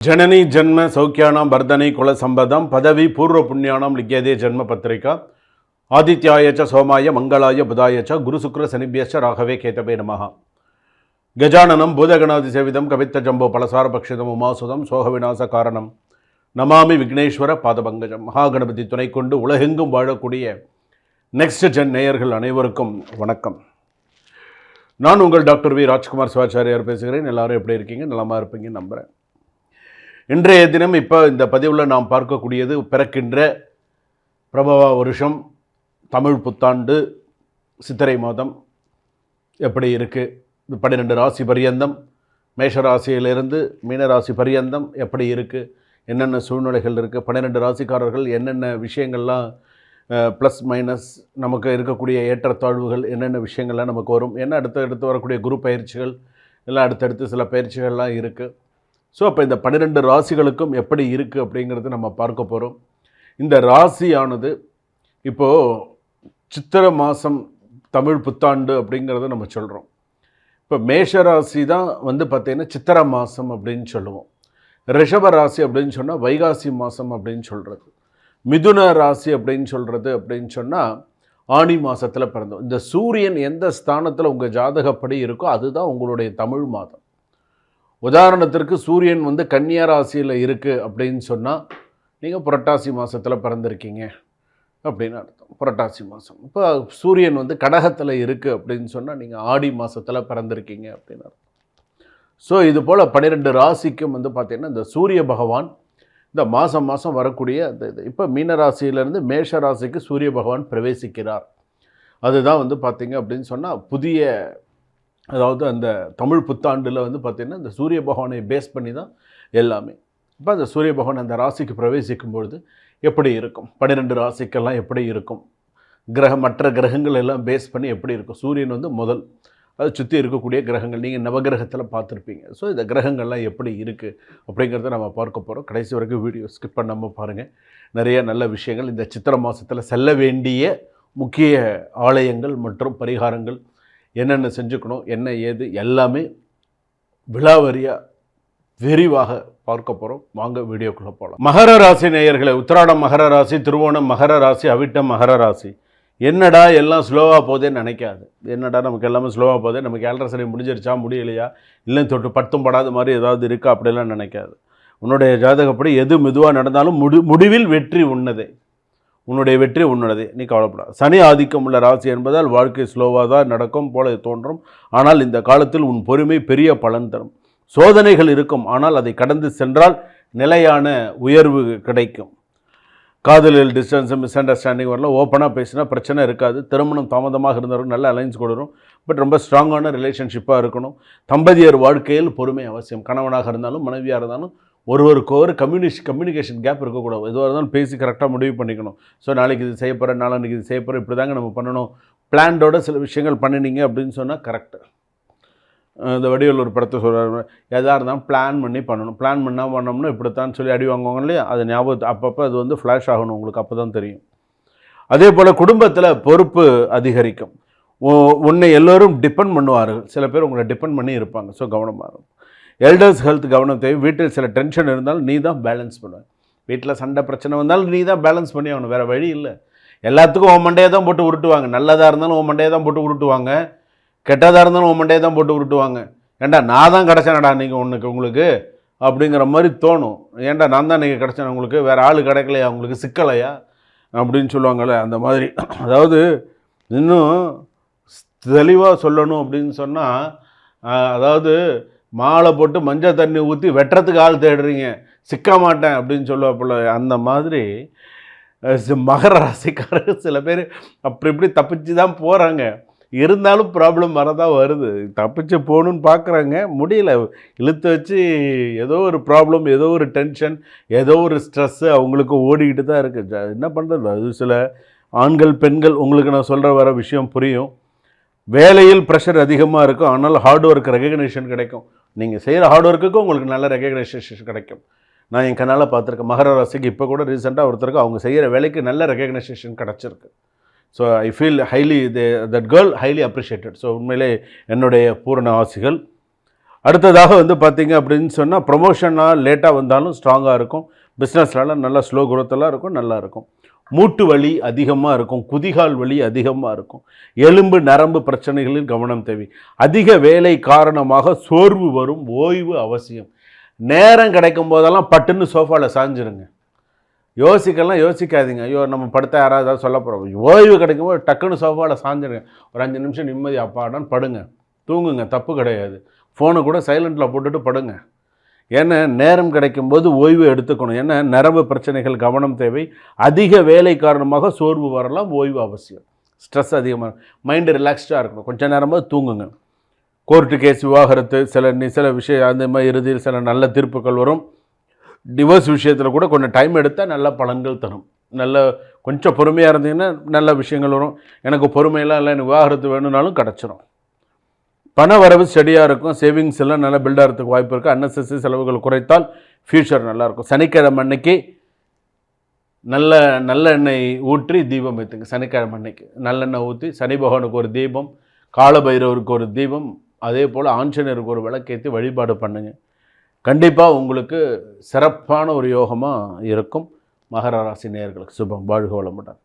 जननी जन्म सौख्यानां वर्धने कुल संपदं पदवी पूर्व पुण्यानां लिख्यते जन्म पत्रिका आदित्याय च सोमाय मंगलाय बुधाय च गुरुशुक्र शनिभ्यश्च राघवे केतवे नमः गजाननं भूतगणादिसेवितं कवित्तजम्बो पलसारभक्षितम् उमासुतं சோகவிநாசகாரணம் நமாமி விக்னேஸ்வர பாதபங்கஜம். மகாகணபதி துணை கொண்டு உலகெங்கும் வாழக்கூடிய நெக்ஸ்ட் ஜென் நேயர்கள் அனைவருக்கும் வணக்கம். நான் உங்கள் டாக்டர் வி ராஜ்குமார் சிவாச்சாரியார் பேசுகிறேன். எல்லாரும் எப்படி இருக்கீங்க? நலமாக இருப்பீங்க நம்புகிறேன். இன்றைய தினம் இப்போ இந்த பதிவில் நாம் பார்க்கக்கூடியது பிறக்கின்ற பிரபவ வருஷம், தமிழ் புத்தாண்டு, சித்திரை மாதம் எப்படி இருக்குது, 12 ராசி பரியந்தம், மேஷராசியிலிருந்து மீனராசி பரியந்தம் எப்படி இருக்குது, என்னென்ன சூழ்நிலைகள் இருக்குது, 12 ராசிக்காரர்கள் என்னென்ன விஷயங்கள்லாம் ப்ளஸ் மைனஸ் நமக்கு இருக்கக்கூடிய ஏற்றத்தாழ்வுகள் என்னென்ன விஷயங்கள்லாம் நமக்கு வரும், என்ன அடுத்து வரக்கூடிய குரு பயிற்சிகள் எல்லாம் அடுத்தடுத்து சில பயிற்சிகள்லாம் இருக்குது. ஸோ அப்போ இந்த 12 ராசிகளுக்கும் எப்படி இருக்குது அப்படிங்கிறது நம்ம பார்க்க போகிறோம். இந்த ராசியானது இப்போது சித்திரை மாதம் தமிழ் புத்தாண்டு அப்படிங்கிறத நம்ம சொல்கிறோம். இப்போ மேஷராசி தான் பார்த்திங்கன்னா சித்திரை மாதம் அப்படின்னு சொல்லுவோம். ரிஷப ராசி அப்படின்னு சொன்னால் வைகாசி மாதம் அப்படின்னு சொல்கிறது. மிதுன ராசி அப்படின்னு சொன்னால் ஆனி மாதத்தில் பிறந்தோம். இந்த சூரியன் எந்த ஸ்தானத்தில் உங்கள் ஜாதகப்படி இருக்கோ அதுதான் உங்களுடைய தமிழ் மாதம். உதாரணத்திற்கு சூரியன் கன்னியா ராசியில் இருக்குது அப்படின்னு சொன்னால் நீங்கள் புரட்டாசி மாதத்தில் பிறந்திருக்கீங்க அப்படின்னு அர்த்தம். புரட்டாசி மாதம். இப்போ சூரியன் கடகத்தில் இருக்குது அப்படின்னு சொன்னால் நீங்கள் ஆடி மாதத்தில் பிறந்திருக்கீங்க அப்படின்னு அர்த்தம். ஸோ இது போல் 12 ராசிக்கும் பார்த்திங்கன்னா இந்த சூரிய பகவான் இந்த மாதம் வரக்கூடிய இது இப்போ மீனராசியிலேருந்து மேஷ ராசிக்கு சூரிய பகவான் பிரவேசிக்கிறார். அதுதான் பார்த்திங்க அப்படின்னு சொன்னால் புதிய, அதாவது அந்த தமிழ் புத்தாண்டில் பார்த்திங்கன்னா இந்த சூரிய பகவானை பேஸ் பண்ணி தான் எல்லாமே. இப்போ அந்த சூரிய பகவான் அந்த ராசிக்கு பிரவேசிக்கும் பொழுது எப்படி இருக்கும், 12 ராசிக்கெல்லாம் எப்படி இருக்கும், மற்ற கிரகங்கள் எல்லாம் பேஸ் பண்ணி எப்படி இருக்கும், சூரியன் முதல், அதை சுற்றி இருக்கக்கூடிய கிரகங்கள் நீங்கள் நவகிரகத்தில் பார்த்துருப்பீங்க. ஸோ இந்த கிரகங்கள்லாம் எப்படி இருக்குது அப்படிங்கிறத நம்ம பார்க்க போகிறோம். கடைசி வரைக்கும் வீடியோ ஸ்கிப் பண்ணாமல் பாருங்கள். நிறைய நல்ல விஷயங்கள் இந்த சித்திரை மாதத்தில் செல்ல வேண்டிய முக்கிய ஆலயங்கள் மற்றும் பரிகாரங்கள் என்னென்ன செஞ்சுக்கணும், என்ன ஏது எல்லாமே விலாவரியாக விரிவாக பார்க்க போகிறோம். வாங்க வீடியோக்குள்ளே போகலாம். மகர ராசி நேயர்களை, உத்திராடம் மகர ராசி, திருவோணம் மகர ராசி, அவிட்டம் மகர ராசி. என்னடா எல்லாம் ஸ்லோவாக போதேன்னு நினைக்காது. என்னடா நமக்கு எல்லாமே ஸ்லோவாக போதே, நமக்கு 7.5 சனி முடிஞ்சிருச்சா முடியலையா, இல்லை தொட்டு பட்டும் படாத மாதிரி ஏதாவது இருக்கா அப்படிலாம் நினைக்காது. உன்னுடைய ஜாதகப்படி எது மெதுவாக நடந்தாலும் முடிவில் வெற்றி உன்னதே. உன்னுடைய வெற்றி உன்னதே, நீ கவலைப்படாது. சனி ஆதிக்கம் உள்ள ராசி என்பதால் வாழ்க்கை ஸ்லோவாக தான் நடக்கும் போல தோன்றும். ஆனால் இந்த காலத்தில் உன் பொறுமை பெரிய பலன் தரும். சோதனைகள் இருக்கும், ஆனால் அதை கடந்து சென்றால் நிலையான உயர்வு கிடைக்கும். காதலில் டிஸ்டன்ஸ் மிஸ் அண்டர்ஸ்டாண்டிங் வரலாம். ஓப்பனாக பேசினா பிரச்சனை இருக்காது. திருமணம் தாமதமாக இருந்தாலும் நல்ல அலைன்ஸ் கொடுக்கும். பட் ரொம்ப ஸ்ட்ராங்கான ரிலேஷன்ஷிப்பாக இருக்கணும். தம்பதியர் வாழ்க்கையில் பொறுமை அவசியம். கணவனாக இருந்தாலும் மனைவியாக இருந்தாலும் ஒருவருக்கொரு கம்யூனிகேஷன் கேப் இருக்கக்கூடாது. எதுவாக இருந்தாலும் பேசி கரெக்டாக முடிவு பண்ணிக்கணும். ஸோ நாளைக்கு இது செய்ய போகிறேன், நாளைக்கு இது செய்ய போகிறேன், இப்படி தாங்க நம்ம பண்ணணும். பிளான்டோட சில விஷயங்கள் பண்ணினீங்க அப்படின்னு சொன்னால் கரெக்டு. இந்த வடிவில் ஒரு படத்தை சொல்கிறார், எதாக இருந்தாலும் பிளான் பண்ணி பண்ணணும். பிளான் பண்ணோம்னா இப்படித்தான் சொல்லி அடி வாங்குவாங்க இல்லையா, அது ஞாபகத்து அப்பப்போ அது ஃப்ளாஷ் ஆகணும் உங்களுக்கு, அப்போ தான் தெரியும். அதே போல் குடும்பத்தில் பொறுப்பு அதிகரிக்கும். உன்னை எல்லோரும் டிபெண்ட் பண்ணுவார்கள். சில பேர் உங்களை டிபெண்ட் பண்ணி இருப்பாங்க. ஸோ கவனமாக இருக்கும். எல்டர்ஸ் ஹெல்த் கவனம் தேவை. வீட்டில் சில டென்ஷன் இருந்தாலும் நீ தான் பேலன்ஸ் பண்ணுவேன். வீட்டில் சண்டை பிரச்சனை வந்தாலும் நீ தான் பேலன்ஸ் பண்ணி ஆகணும், வேறு வழி இல்லை. எல்லாத்துக்கும் உன் மண்டையை தான் போட்டு உருட்டுவாங்க. நல்லதாக இருந்தாலும் உன் மண்டையை தான் போட்டு உருட்டுவாங்க, கெட்டதாக இருந்தாலும் உன் மண்டையை தான் போட்டு உருட்டுவாங்க. ஏன்டா நான் தான் கிடச்சேனடா நீங்கள் உங்களுக்கு அப்படிங்கிற மாதிரி தோணும். ஏன்டா நான் தான் நீங்கள் கிடச்சேன், உங்களுக்கு வேறு ஆள் கிடைக்கலையா, உங்களுக்கு சிக்கலையா அப்படின்னு சொல்லுவாங்கள்ல, அந்த மாதிரி. அதாவது இன்னும் தெளிவாக சொல்லணும் அப்படின்னு சொன்னால், அதாவது மாலை போட்டு மஞ்சள் தண்ணி ஊற்றி வெட்டுறதுக்கு ஆள் தேடுறீங்க, சிக்க மாட்டேன் அப்படின்னு சொல்லுவாப்புல. அந்த மாதிரி மகர ராசிக்காரர்கள் சில பேர் அப்படி இப்படி தப்பிச்சு தான் போகிறாங்க. இருந்தாலும் ப்ராப்ளம் வரதான் வருது. தப்பிச்சு போகணுன்னு பார்க்குறாங்க, முடியல. இழுத்து வச்சு ஏதோ ஒரு ப்ராப்ளம், ஏதோ ஒரு டென்ஷன், ஏதோ ஒரு ஸ்ட்ரெஸ்ஸு அவங்களுக்கு ஓடிக்கிட்டு தான் இருக்குது. என்ன பண்ணுறது, அது சில ஆண்கள் பெண்கள் உங்களுக்கு நான் சொல்கிற வர விஷயம் புரியும். வேலையில் ப்ரெஷர் அதிகமாக இருக்கும், ஆனால் ஹார்ட் ஒர்க் ரெகக்னேஷன் கிடைக்கும். நீங்கள் செய்கிற ஹார்ட் ஒர்க்குக்கும் உங்களுக்கு நல்ல ரெகக்னேஷன் கிடைக்கும். நான் என் கண்ணால் பார்த்துருக்கேன். மகர ராசிக்கு இப்போ கூட ரீசெண்டாக ஒருத்தருக்கு அவங்க செய்கிற வேலைக்கு நல்ல ரெகக்னேஷன் கிடச்சிருக்கு. So I feel highly that girl highly appreciated. So உண்மையிலே என்னுடைய பூரண ஆசைகள். அடுத்ததாக வந்து பார்த்தீங்க அப்படின்னு சொன்னால் ப்ரொமோஷனாக லேட்டாக வந்தாலும் ஸ்ட்ராங்காக இருக்கும். பிஸ்னஸ்னால நல்லா ஸ்லோ குரோத்தெல்லாம் இருக்கும், நல்லா இருக்கும். மூட்டு வலி அதிகமாக இருக்கும், குதிகால் வலி அதிகமாக இருக்கும், எலும்பு நரம்பு பிரச்சனைகளில் கவனம் தேவை. அதிக வேலை காரணமாக சோர்வு வரும், ஓய்வு அவசியம். நேரம் கிடைக்கும் போதெல்லாம் பட்டுன்னு சோஃபாவில் சாஞ்சிருங்க. யோசிக்காதீங்க. ஐயோ நம்ம படுத்தா யாராவது ஏதாவது சொல்ல போகிறோம். ஓய்வு கிடைக்கும்போது டக்குன்னு சோஃபாவில் சாஞ்சிருங்க. ஒரு 5 நிமிஷம் நிம்மதி அப்பாடான்னு படுங்க, தூங்குங்க, தப்பு கிடையாது. ஃபோனை கூட சைலண்டில் போட்டுட்டு படுங்க. ஏன்னா நேரம் கிடைக்கும்போது ஓய்வு எடுத்துக்கணும். ஏன்னா நரம்பு பிரச்சனைகள் கவனம் தேவை. அதிக வேலை காரணமாக சோர்வு வரலாம், ஓய்வு அவசியம். ஸ்ட்ரெஸ் அதிகமாக, மைண்டு ரிலாக்ஸ்டாக இருக்கணும். கொஞ்சம் நேரமாக தூங்குங்க. கோர்ட்டு கேஸ், விவாகரத்து, சில விஷயம் அந்த மாதிரி இறுதியில் சில நல்ல தீர்ப்புகள் வரும். டிவோர்ஸ் விஷயத்தில் கூட கொஞ்சம் டைம் எடுத்தால் நல்ல பலன்கள் தரும். கொஞ்சம் பொறுமையாக இருந்தீங்கன்னா நல்ல விஷயங்கள் வரும். எனக்கு பொறுமையெல்லாம் இல்லை, எனக்கு விவாகரத்து வேணும்னாலும் கிடச்சிரும். பண வரவு ஸ்டடியாக இருக்கும். சேவிங்ஸ் எல்லாம் நல்லா பில்ட் ஆகிறதுக்கு வாய்ப்பு இருக்குது. அன்னெசரி செலவுகள் குறைத்தால் ஃப்யூச்சர் நல்லாயிருக்கும். சனிக்கிழமை அன்னைக்கு நல்ல எண்ணெய் ஊற்றி தீபம் ஏற்றுங்க. சனிக்கிழமை அன்னைக்கு நல்லெண்ணெய் ஊற்றி சனி பகவானுக்கு ஒரு தீபம், காலபைரவருக்கு ஒரு தீபம், அதே போல் ஆஞ்சநேயருக்கு ஒரு விளக்கேற்றி வழிபாடு பண்ணுங்கள். கண்டிப்பாக உங்களுக்கு சிறப்பான ஒரு யோகமாக இருக்கும். மகர ராசி நேயர்களுக்கு சுபம். வாழ்க வளமுடன்.